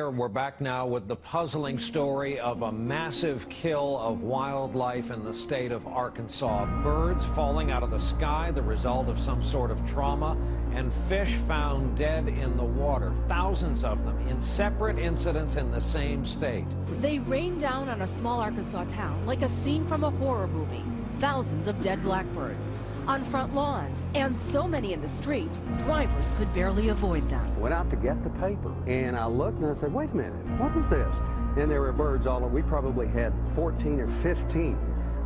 We're back now with the puzzling story of a massive kill of wildlife in the state of Arkansas. Birds falling out of the sky, the result of some sort of trauma, and fish found dead in the water. Thousands of them in separate incidents in the same state. They rained down on a small Arkansas town like a scene from a horror movie. Thousands of dead blackbirds on front lawns, and so many in the street, drivers could barely avoid them. Went out to get the paper, and I looked and I said, wait a minute, what is this? And there were birds all over. We probably had 14 or 15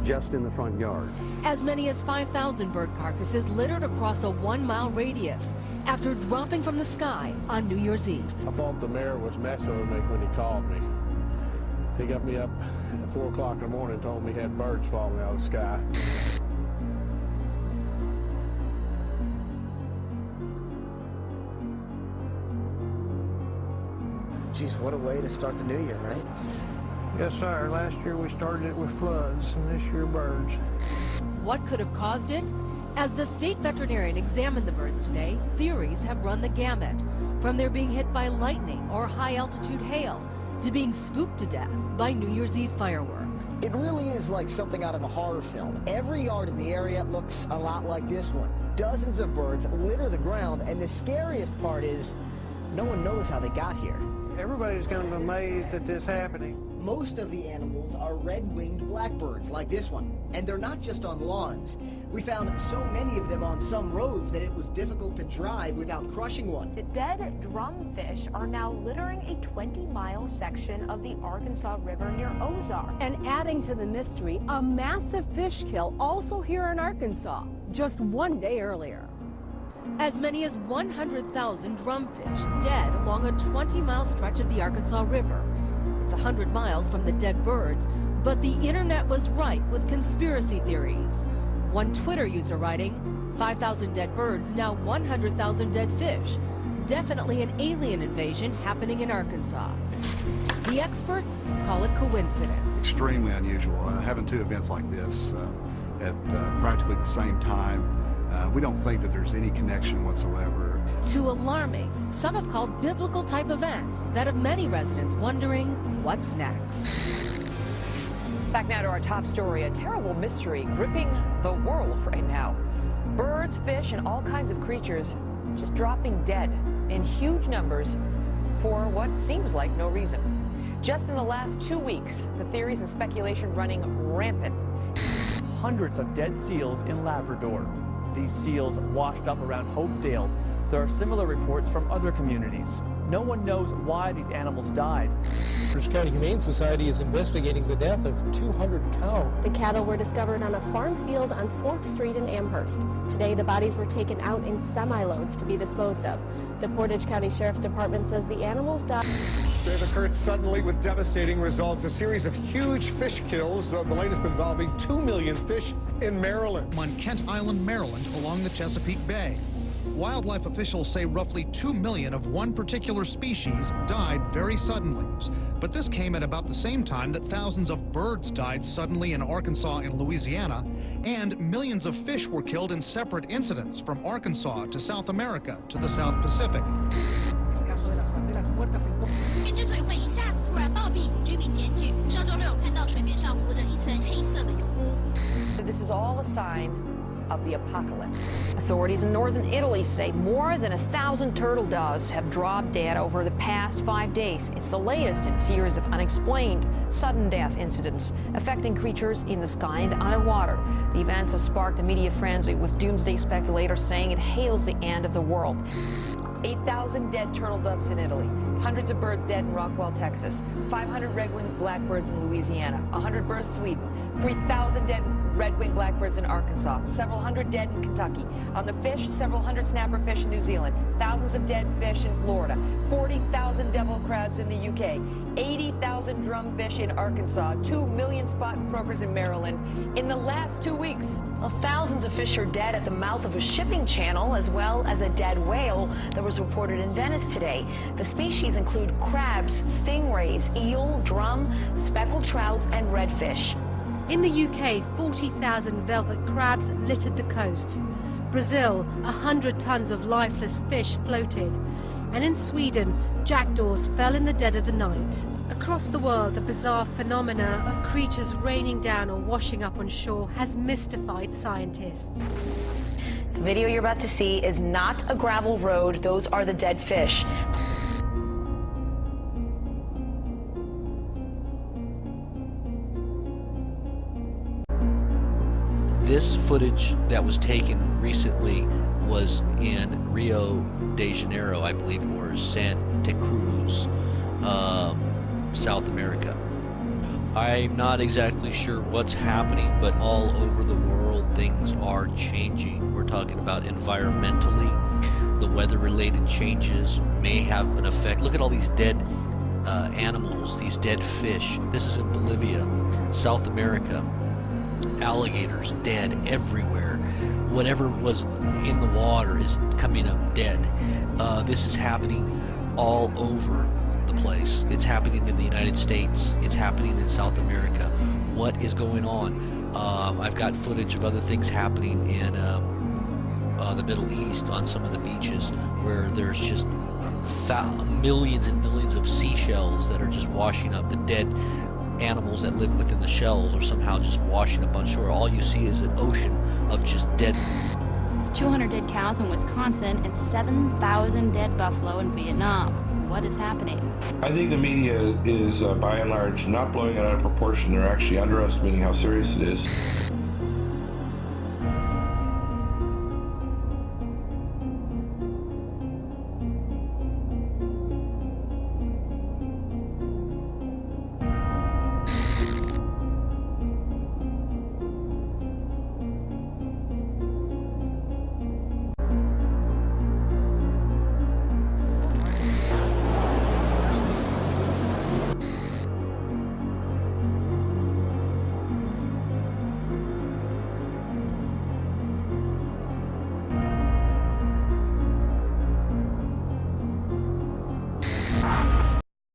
just in the front yard. As many as 5,000 bird carcasses littered across a 1-mile radius after dropping from the sky on New Year's Eve. I thought the mayor was messing with me when he called me. He got me up at 4 o'clock in the morning and told me he had birds falling out of the sky. Geez, what a way to start the new year, right? Yes, sir. Last year we started it with floods, and this year birds. What could have caused it? As the state veterinarian examined the birds today, theories have run the gamut. From their being hit by lightning or high-altitude hail to being spooked to death by New Year's Eve fireworks. It really is like something out of a horror film. Every yard in the area looks a lot like this one. Dozens of birds litter the ground, and the scariest part is no one knows how they got here. Everybody's kind of amazed at this happening. Most of the animals are red-winged blackbirds like this one, and they're not just on lawns. We found so many of them on some roads that it was difficult to drive without crushing one. The dead drumfish are now littering a 20-mile section of the Arkansas River near Ozark. And adding to the mystery, a massive fish kill also here in Arkansas, just one day earlier. As many as 100,000 drumfish dead along a 20-mile stretch of the Arkansas River. It's 100 miles from the dead birds, but the internet was ripe with conspiracy theories. One Twitter user writing, 5,000 dead birds, now 100,000 dead fish. Definitely an alien invasion happening in Arkansas. The experts call it coincidence. Extremely unusual. Having two events like this at practically the same time. We don't think that there's any connection whatsoever. Too alarming. Some have called biblical type events that have many residents wondering what's next. Back now to our top story, a terrible mystery gripping the world right now. Birds, fish, and all kinds of creatures just dropping dead in huge numbers for what seems like no reason. Just in the last 2 weeks, the theories and speculation running rampant. Hundreds of dead seals in Labrador. These seals washed up around Hopedale. There are similar reports from other communities. No one knows why these animals died. Rutgers County Humane Society is investigating the death of 200 cows. The cattle were discovered on a farm field on 4th Street in Amherst. Today, the bodies were taken out in semi-loads to be disposed of. The Portage County Sheriff's Department says the animals died. They've occurred suddenly with devastating results. A series of huge fish kills, the latest involving 2 million fish in Maryland. On Kent Island, Maryland, along the Chesapeake Bay. Wildlife officials say roughly 2 million of one particular species died very suddenly. But this came at about the same time that thousands of birds died suddenly in Arkansas and Louisiana, and millions of fish were killed in separate incidents from Arkansas to South America to the South Pacific. This is all a sign of the apocalypse. Authorities in northern Italy say more than 1,000 turtle doves have dropped dead over the past 5 days. It's the latest in a series of unexplained sudden death incidents affecting creatures in the sky and underwater. The events have sparked a media frenzy, with doomsday speculators saying it hails the end of the world. 8,000 dead turtle doves in Italy, hundreds of birds dead in Rockwell, Texas, 500 red-winged blackbirds in Louisiana, 100 birds in Sweden, 3,000 dead red-winged blackbirds in Arkansas, several hundred dead in Kentucky. On the fish, several hundred snapperfish in New Zealand, thousands of dead fish in Florida, 40,000 devil crabs in the UK, 80,000 drumfish in Arkansas, 2 million spot croakers in Maryland in the last 2 weeks. Well, thousands of fish are dead at the mouth of a shipping channel, as well as a dead whale that was reported in Venice today. The species include crabs, stingrays, eel, drum, speckled trouts, and redfish. In the UK, 40,000 velvet crabs littered the coast. Brazil, 100 tons of lifeless fish floated. And in Sweden, jackdaws fell in the dead of the night. Across the world, the bizarre phenomena of creatures raining down or washing up on shore has mystified scientists. The video you're about to see is not a gravel road. Those are the dead fish. This footage that was taken recently was in Rio de Janeiro, I believe, or Santa Cruz, South America. I'm not exactly sure what's happening, but all over the world things are changing. We're talking about environmentally, the weather-related changes may have an effect. Look at all these dead animals, these dead fish. This is in Bolivia, South America. Alligators dead everywhere. Whatever was in the water is coming up dead. This is happening all over the place. It's happening in the United States. It's happening in South America. What is going on? I've got footage of other things happening in the Middle East on some of the beaches where there's just millions and millions of seashells that are just washing up. The dead animals that live within the shells are somehow just washing up on shore. All you see is an ocean of just dead. 200 dead cows in Wisconsin and 7,000 dead buffalo in Vietnam. What is happening? I think the media is, by and large, not blowing it out of proportion. They're actually underestimating how serious it is.